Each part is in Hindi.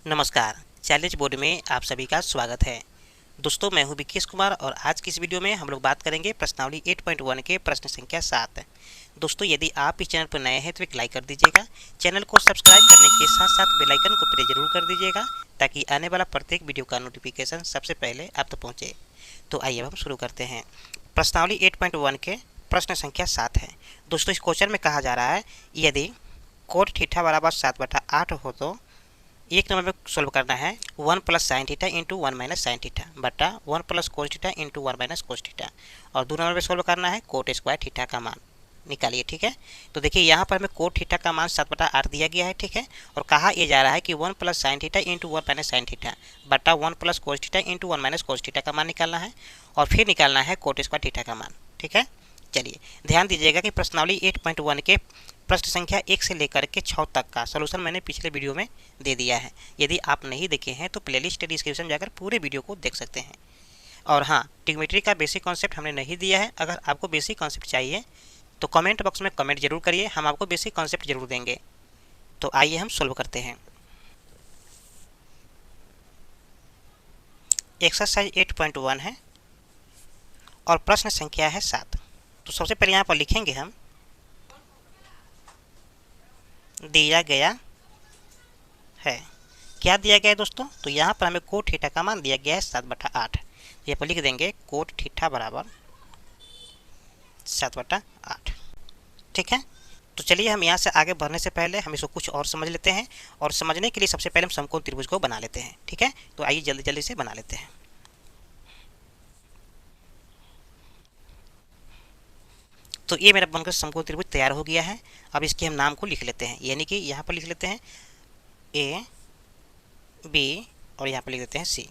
नमस्कार, चैलेंज बोर्ड में आप सभी का स्वागत है। दोस्तों, मैं हूं विकेश कुमार और आज की इस वीडियो में हम लोग बात करेंगे प्रश्नावली 8.1 के प्रश्न संख्या 7। दोस्तों, यदि आप इस चैनल पर नए हैं तो एक लाइक कर दीजिएगा। चैनल को सब्सक्राइब करने के साथ साथ बेल आइकन को प्रेस जरूर कर दीजिएगा ताकि आने वाला प्रत्येक वीडियो का नोटिफिकेशन सबसे पहले आप तक पहुँचे। तो आइए हम शुरू करते हैं। प्रश्नावली 8.1 के प्रश्न संख्या 7 है। दोस्तों, इस क्वेश्चन में कहा जा रहा है यदि कोट थीटा बराबर 7/8 हो तो एक नंबर में सोल्व करना है 1 plus sine theta into 1 minus sine theta बटा 1 plus cos theta into 1 minus cos theta, और दो नंबर में सोल्व करना है कोट स्क्वायर थीटा का मान निकालिए। ठीक है, तो देखिए यहाँ पर हमें कोट थीटा का मान 7/8 दिया गया है। ठीक है, और कहा यह जा रहा है कि 1 plus sine theta into 1 minus sine theta बटा 1 plus cos theta into 1 minus cos theta का मान निकालना है, और फिर निकालना है कोट स्क्वायर थीटा का मान। ठीक है, चलिए ध्यान दीजिएगा कि प्रश्नावली 8.1 के प्रश्न संख्या 1 से लेकर के 6 तक का सलूशन मैंने पिछले वीडियो में दे दिया है। यदि आप नहीं देखे हैं तो प्लेलिस्ट डिस्क्रिप्शन में जाकर पूरे वीडियो को देख सकते हैं। और हाँ, ट्रिग्नोमेट्री का बेसिक कॉन्सेप्ट हमने नहीं दिया है। अगर आपको बेसिक कॉन्सेप्ट चाहिए तो कमेंट बॉक्स में कमेंट जरूर करिए, हम आपको बेसिक कॉन्सेप्ट जरूर देंगे। तो आइए हम सोल्व करते हैं। एक्सरसाइज 8.1 है और प्रश्न संख्या है 7। तो सबसे पहले यहाँ पर लिखेंगे हम दिया गया है। क्या दिया गया है दोस्तों? तो यहाँ पर हमें कोट थीटा का मान दिया गया है 7/8। यहाँ पर लिख देंगे कोट थीटा बराबर 7/8। ठीक है, तो चलिए हम यहाँ से आगे बढ़ने से पहले हम इसको कुछ और समझ लेते हैं, और समझने के लिए सबसे पहले हम समकोण त्रिभुज को बना लेते हैं। ठीक है, तो आइए जल्दी जल्दी से बना लेते हैं। तो ये मेरा बनकर समकोण त्रिभुज तैयार हो गया है। अब इसके हम नाम को लिख लेते हैं, यानी कि यहाँ पर लिख लेते हैं ए बी और यहाँ पर लिख देते हैं सी।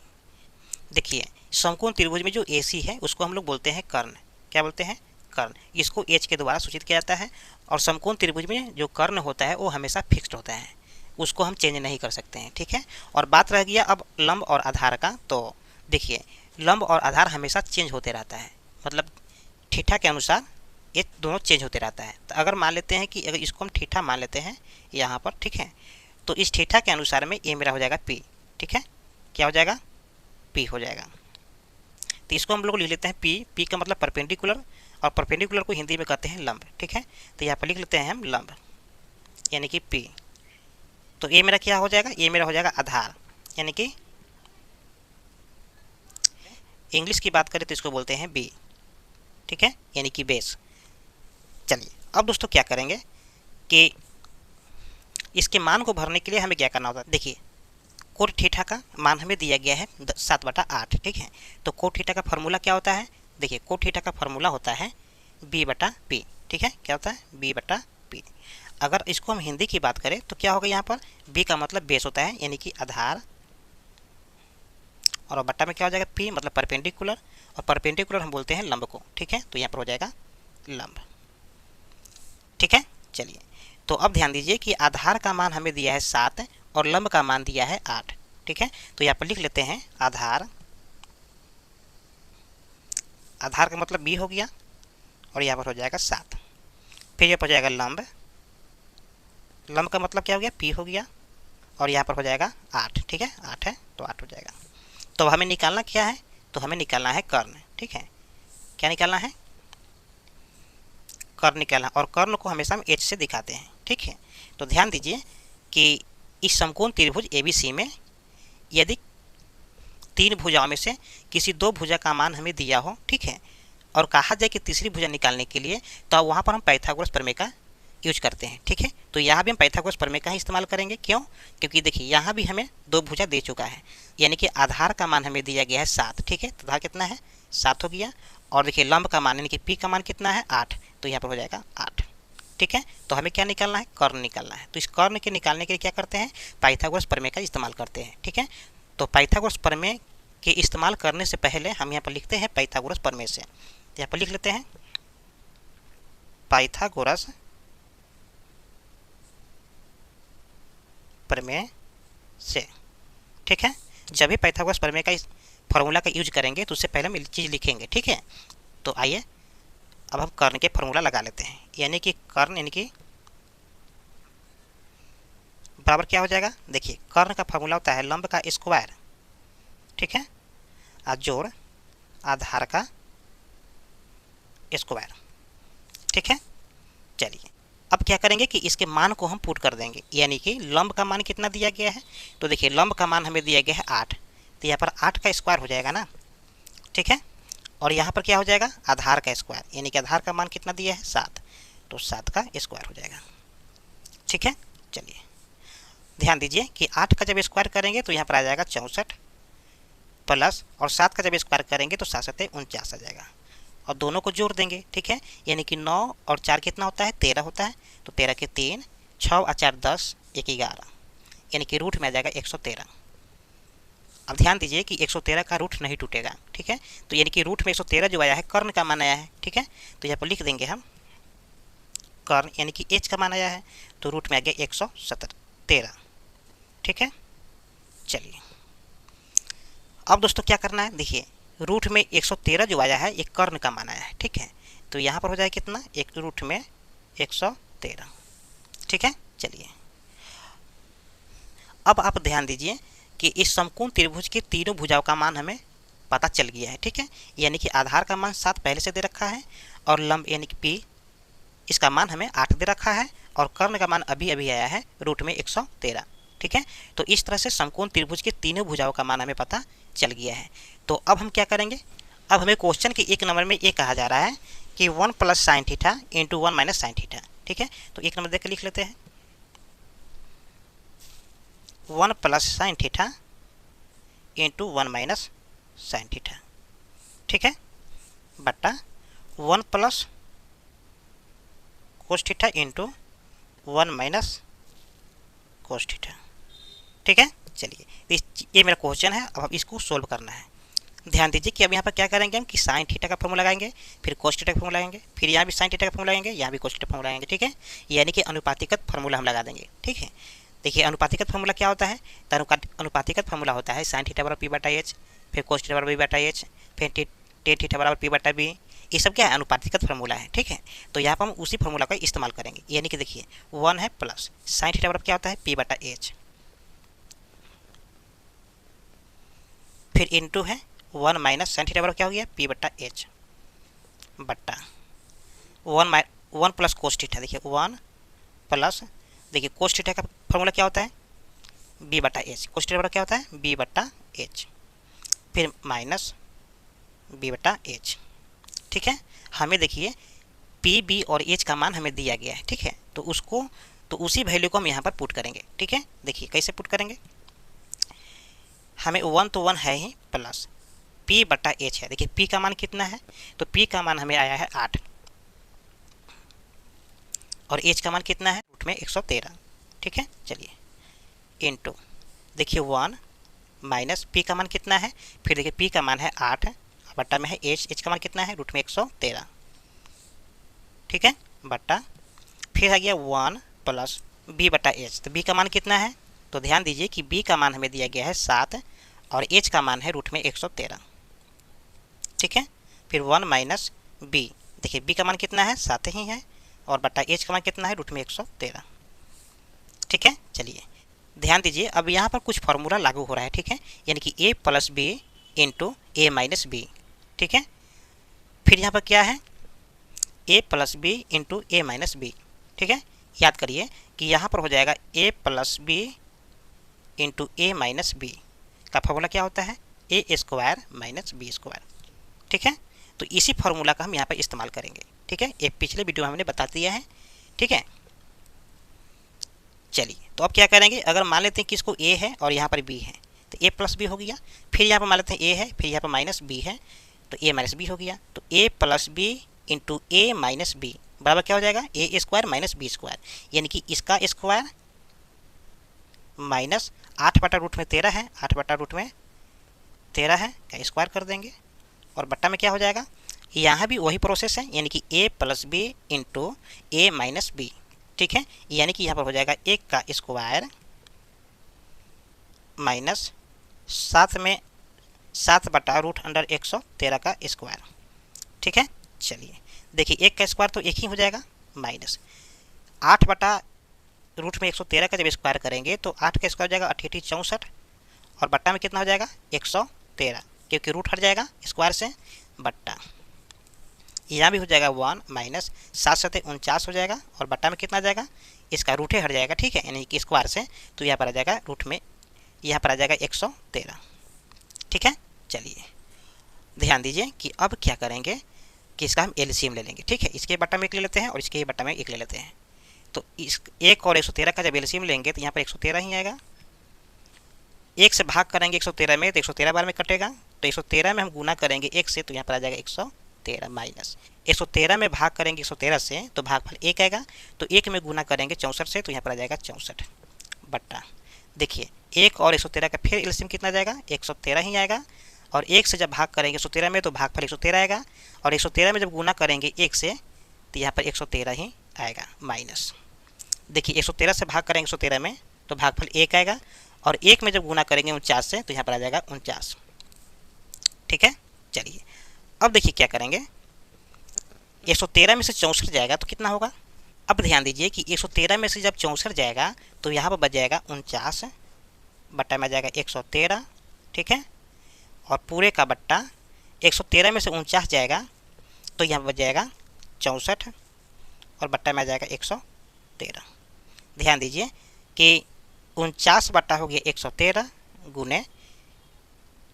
देखिए, समकोण त्रिभुज में जो ए सी है उसको हम लोग बोलते हैं कर्ण। क्या बोलते हैं? कर्ण। इसको एच के द्वारा सूचित किया जाता है, और समकोण त्रिभुज में जो कर्ण होता है वो हमेशा फिक्स्ड होता है, उसको हम चेंज नहीं कर सकते हैं। ठीक है, और बात रह गया अब लंब और आधार का। तो देखिए, लंब और आधार हमेशा चेंज होते रहता है, मतलब थीटा के अनुसार ये दोनों चेंज होते रहता है। तो अगर मान लेते हैं कि अगर इसको हम थीटा मान लेते हैं यहाँ पर, ठीक है, तो इस थीटा के अनुसार में ये मेरा हो जाएगा पी। ठीक है, क्या हो जाएगा? पी हो जाएगा। तो इसको हम लोग लिख लेते हैं पी। पी का मतलब परपेंडिकुलर, और परपेंडिकुलर को हिंदी में कहते हैं लंब। ठीक है, तो यहाँ पर लिख लेते हैं हम लंब, यानी कि पी। तो ये मेरा क्या हो जाएगा? ये मेरा हो जाएगा आधार, यानी कि इंग्लिश की बात करें तो इसको बोलते हैं बी। ठीक है, यानी कि बेस। चलिए अब दोस्तों क्या करेंगे कि इसके मान को भरने के लिए हमें क्या करना होगा। देखिए, कोट थीटा का मान हमें दिया गया है 7/8। ठीक है, तो कोट थीटा का फार्मूला क्या होता है? देखिए, कोट थीटा का फार्मूला होता है b/p। ठीक है, क्या होता है? b/p। अगर इसको हम हिंदी की बात करें तो क्या होगा? यहाँ पर b का मतलब बेस होता है, यानी कि आधार, और बट्टा में क्या हो जाएगा? p मतलब परपेंडिकुलर, और परपेंडिकुलर हम बोलते हैं लंब को। ठीक है, तो यहाँ पर हो जाएगा लंब। ठीक है, चलिए तो अब ध्यान दीजिए कि आधार का मान हमें दिया है 7 और लंब का मान दिया है 8। ठीक है, तो यहाँ पर लिख लेते हैं आधार। आधार का मतलब b हो गया, और यहाँ पर हो जाएगा 7। फिर यहाँ पर हो जाएगा लंब। लंब का मतलब क्या हो गया? p हो गया, और यहाँ पर हो जाएगा 8। ठीक है, 8 है तो 8 हो जाएगा। तो हमें निकालना क्या है? तो हमें निकालना है कर्ण। ठीक है, क्या निकालना है? कर्ण निकालना, और कर्ण को हमेशा हम एच से दिखाते हैं। ठीक है, तो ध्यान दीजिए कि इस समकोण त्रिभुज एबीसी में यदि 3 भुजाओं में से किसी 2 भुजा का मान हमें दिया हो, ठीक है, और कहा जाए कि तीसरी भुजा निकालने के लिए, तो वहाँ पर हम पाइथागोरस प्रमेय का यूज करते हैं। ठीक है, तो यहाँ भी हम पाइथागोरस प्रमेय का ही इस्तेमाल करेंगे। क्यों? क्योंकि देखिए यहाँ भी हमें 2 भुजा दे चुका है, यानी कि आधार का मान हमें दिया गया है 7। ठीक है, तो आधार कितना है? 7 हो गया, और देखिए लंब का मान यानी कि पी का मान कितना है? 8, तो यहाँ पर हो जाएगा 8। ठीक है, तो हमें क्या निकालना है? कर्ण निकालना है। तो इस कर्ण के निकालने के लिए क्या करते हैं? पाइथागोरस प्रमेय का इस्तेमाल करते हैं। ठीक है, तो पाइथागोरस प्रमेय के इस्तेमाल करने से पहले हम यहाँ पर लिखते हैं पाइथागोरस प्रमेय से। यहाँ पर लिख लेते हैं पाइथागोरस प्रमेय से। ठीक है, जब भी पाइथागोरस प्रमेय का फॉर्मूला का यूज करेंगे तो उससे पहले हम एक चीज़ लिखेंगे। ठीक है, तो आइए अब हम कर्ण के फॉर्मूला लगा लेते हैं, यानी कि कर्ण यानी कि बराबर क्या हो जाएगा, देखिए कर्ण का फॉर्मूला होता है लंब का स्क्वायर, ठीक है, और जोड़ आधार का स्क्वायर, ठीक है। चलिए अब क्या करेंगे कि इसके मान को हम पुट कर देंगे, यानी कि लंब का मान कितना दिया गया है, तो देखिए लंब का मान हमें दिया गया है 8, तो यहाँ पर 8 का स्क्वायर हो जाएगा ना, ठीक है। और यहाँ पर क्या हो जाएगा, आधार का स्क्वायर, यानी कि आधार का मान कितना दिया है 7, तो 7 का स्क्वायर हो जाएगा, ठीक है। चलिए ध्यान दीजिए कि 8 का जब स्क्वायर करेंगे तो यहाँ पर आ जाएगा 64 प्लस, और 7 का जब स्क्वायर करेंगे तो 7 7 49 आ जाएगा, और दोनों को जोड़ देंगे, ठीक है। यानी कि 9 और 4 कितना होता है, 13 होता है, तो 13 के 3, 6 और 4 10, 1 11, यानी कि रूट में आ जाएगा 113। अब ध्यान दीजिए कि 113 का रूट नहीं टूटेगा, ठीक है, तो यानी कि रूट में 113 जो आया है कर्ण का मान आया है, ठीक है, तो यहाँ पर लिख देंगे हम कर्ण यानी कि एच का मान आया है, तो रूट में आ गया 113, ठीक है। चलिए अब दोस्तों क्या करना है, देखिए रूट में 113 जो आया है एक कर्ण का मान आया है, ठीक है, तो यहाँ पर हो जाएगा कितना, एक रूट में 113, ठीक है। चलिए अब आप ध्यान दीजिए कि इस समकोण त्रिभुज के तीनों भुजाओं का मान हमें पता चल गया है, ठीक है, यानी कि आधार का मान 7 पहले से दे रखा है, और लंब यानी कि पी इसका मान हमें 8 दे रखा है, और कर्ण का मान अभी अभी आया है रूट में 113, ठीक है। तो इस तरह से समकोण त्रिभुज के तीनों भुजाओं का मान हमें पता चल गया है। तो अब हम क्या करेंगे, अब हमें क्वेश्चन के 1 नंबर में ये कहा जा रहा है कि 1 plus sine theta into 1 minus sine theta, ठीक है, तो 1 नंबर देख के लिख लेते हैं 1 plus sine theta into 1 minus sine theta, ठीक है, बटा 1 plus cos theta into 1 minus cos theta, ठीक है। चलिए ये मेरा क्वेश्चन है, अब इसको सोल्व करना है। ध्यान दीजिए कि अब यहाँ पर क्या करेंगे हम कि साइन थीटा का फॉर्मूला लगाएंगे, फिर कोस थीटा का फॉर्मूला लगाएंगे, फिर यहाँ भी साइन थीटा का फॉर्मूला लगाएंगे, यहाँ भी कोस थीटा फॉर्मूला लगाएंगे, ठीक है, यानी कि अनुपातिकत फॉर्मूला हम लगा देंगे, ठीक है। देखिए अनुपातिकत फॉर्मूला क्या होता है, तो अनुपातिकत फॉर्मूला होता है साइन थीटा बराबर पी बटा एच, फिर कोस थीटा बराबर बी बटा एच, फिर टेन थीटा बराबर पी बटा बी, ये सब क्या है अनुपातिकत फॉर्मूला है, ठीक है। तो यहाँ पर हम उसी फॉर्मूला का इस्तेमाल करेंगे, यानी कि देखिए 1 है प्लस साइन थीटा बराबर क्या होता है पी बटा एच, फिर इंटू है 1 माइनस साइन थीटा बराबर क्या हो गया पी बटा एच, बट्टा 1 प्लस कोस थीटा, देखिए 1 प्लस, देखिए कोस थीटा का फॉर्मूला क्या होता है बी बटा एच, कोस थीटा बराबर क्या होता है बी बटा एच, फिर माइनस बी बटा एच, ठीक है। हमें देखिए पी बी और एच का मान हमें दिया गया है, ठीक है, तो उसी वैल्यू को हम यहाँ पर पुट करेंगे, ठीक है। देखिए कैसे पुट करेंगे, हमें 1 तो 1 है ही प्लस पी बटा एच है, देखिए पी का मान कितना है, तो पी का मान हमें आया है 8, और एच का मान कितना है रूट में 113, ठीक है। चलिए इंटू देखिए 1 माइनस पी का मान कितना है, फिर देखिए पी का मान है 8, बट्टा में है एच का मान कितना है रूट में 113, ठीक है, बट्टा फिर आ गया 1 प्लस बी बटा एच, तो बी का मान कितना है, तो ध्यान दीजिए कि बी का मान हमें दिया गया है 7, और एच का मान है रूट में 113, ठीक है। फिर 1 माइनस बी, देखिए बी का मान कितना है 7 ही है, और बट्टा एच का मान कितना है रूट में 113, ठीक है। चलिए ध्यान दीजिए अब यहाँ पर कुछ फार्मूला लागू हो रहा है, ठीक है, यानी कि ए प्लस बी इंटू ए माइनस बी, ठीक है। फिर यहाँ पर क्या है ए प्लस बी इंटू ए माइनस बी, ठीक है। याद करिए कि यहाँ पर हो जाएगा ए प्लस बी इंटू ए माइनस बी का फॉर्मूला क्या होता है ए स्क्वायर माइनस बी स्क्वायर, ठीक है। तो इसी फार्मूला का हम यहाँ पर इस्तेमाल करेंगे, ठीक है, एक पिछले वीडियो में हमने बता दिया है, ठीक है। चलिए तो अब क्या करेंगे, अगर मान लेते हैं कि इसको ए है और यहाँ पर बी है तो ए प्लस बी हो गया, फिर यहाँ पर मान लेते हैं ए है, फिर यहाँ पर माइनस बी है तो ए माइनस बी हो गया, तो ए प्लस बी इंटू ए माइनस बी बराबर क्या हो जाएगा ए स्क्वायर माइनस बी स्क्वायर, यानी कि इसका स्क्वायर माइनस 8 बटा रूट में 13 है, 8 बटा रूट में 13 है का स्क्वायर कर देंगे, और बट्टा में क्या हो जाएगा, यहाँ भी वही प्रोसेस है, यानी कि ए प्लस बी इंटू ए माइनस बी, ठीक है, यानी कि यहाँ पर हो जाएगा 1 का स्क्वायर माइनस 7 बटा रूट अंडर 113 का स्क्वायर, ठीक है। चलिए देखिए 1 का स्क्वायर तो 1 ही हो जाएगा, माइनस 8 बटा रूट में 113 का जब स्क्वायर करेंगे तो 8 का स्क्वायर हो जाएगा 88 64, और बट्टा में कितना हो जाएगा 113, क्योंकि रूट हट जाएगा स्क्वायर से, बट्टा यहाँ भी हो जाएगा 1 माइनस 7 7 49 हो जाएगा, और बट्टा में कितना आ जाएगा, इसका रूट हट जाएगा, ठीक है, यानी कि स्क्वायर से, तो यहाँ पर आ जाएगा रूट में, यहाँ पर आ जाएगा 113, ठीक है। चलिए ध्यान दीजिए कि अब क्या करेंगे कि इसका हम एलसीएम ले लेंगे, ठीक है। इसके बट्टा में एक ले लेते हैं और इसके बट्टा में एक ले लेते हैं। तो इस एक और 113 का जब एलसीएम लेंगे तो यहाँ पर 113 ही आएगा। एक से भाग करेंगे 113 में तो 113 बार में कटेगा, तो 113 में हम गुना करेंगे एक से, तो यहाँ पर आ जाएगा 113 माइनस 113 में भाग करेंगे 113 से तो भागफल 1 आएगा, तो 1 में गुना करेंगे 64 से, तो यहाँ पर आ जाएगा 64, बट्टा देखिए 1 और 113 का फिर एलसीएम कितना जाएगा 113 ही आएगा, और 1 से जब भाग करेंगे 113 में तो भागफल 113 आएगा, और 113 में जब गुना करेंगे 1 से तो यहाँ पर 113 ही आएगा, माइनस देखिए 113 से भाग करेंगे 113 में तो भागफल 1 आएगा, और 1 में जब गुना करेंगे 49 से तो यहाँ पर आ जाएगा 49, ठीक है। चलिए अब देखिए क्या करेंगे, 113 में से 64 जाएगा तो कितना होगा। अब ध्यान दीजिए कि 113 में से जब 64 जाएगा तो यहाँ पर बच जाएगा 49, बट्टा में आ जाएगा 113, ठीक है, और पूरे का बट्टा 113 में से 49 जाएगा तो यहाँ पर बच जाएगा 64, और बट्टा में आ जाएगा 113। ध्यान दीजिए कि 49 बट्टा हो गया 113 गुने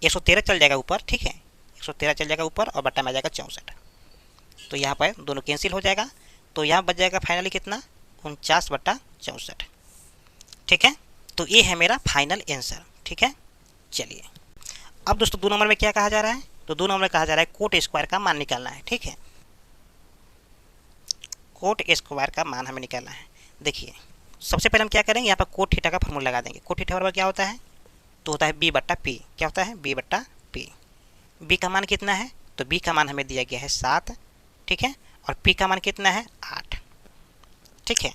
113 चल जाएगा ऊपर, ठीक है, 113 चल जाएगा ऊपर और बट्टा में आ जाएगा 64, तो यहाँ पर दोनों कैंसिल हो जाएगा, तो यहाँ बच जाएगा फाइनली कितना 49 बट्टा 64, ठीक है। तो ये है मेरा फाइनल आंसर, ठीक है। चलिए अब दोस्तों 2 नंबर में क्या कहा जा रहा है, तो 2 नंबर में कहा जा रहा है कोट स्क्वायर का मान निकालना है, ठीक है, कोट स्क्वायर का मान हमें निकालना है। देखिए सबसे पहले हम क्या करेंगे, यहाँ पर कोट थीटा का फॉर्मूला लगा देंगे। कोट थीटा बराबर क्या होता है, तो होता है बी बट्टा पी, क्या होता है बी बट्टा पी। बी का मान कितना है, तो बी का मान हमें दिया गया है 7, ठीक है, और पी का मान कितना है 8, ठीक है।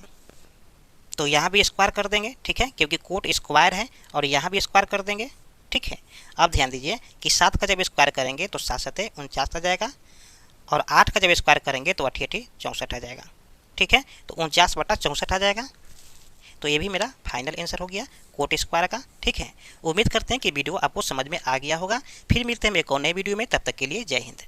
तो यहाँ भी स्क्वायर कर देंगे, ठीक है, क्योंकि कोट स्क्वायर है, और यहाँ भी स्क्वायर कर देंगे, ठीक है। अब ध्यान दीजिए कि 7 का जब स्क्वायर करेंगे तो 7 7 49 आ जाएगा, और 8 का जब स्क्वायर करेंगे तो 88 64 आ जाएगा, ठीक है। तो 49 बटा 64 आ जाएगा। तो ये भी मेरा फाइनल आंसर हो गया कोट स्क्वायर का, ठीक है। उम्मीद करते हैं कि वीडियो आपको समझ में आ गया होगा। फिर मिलते हैं एक और नए वीडियो में, तब तक के लिए जय हिंद।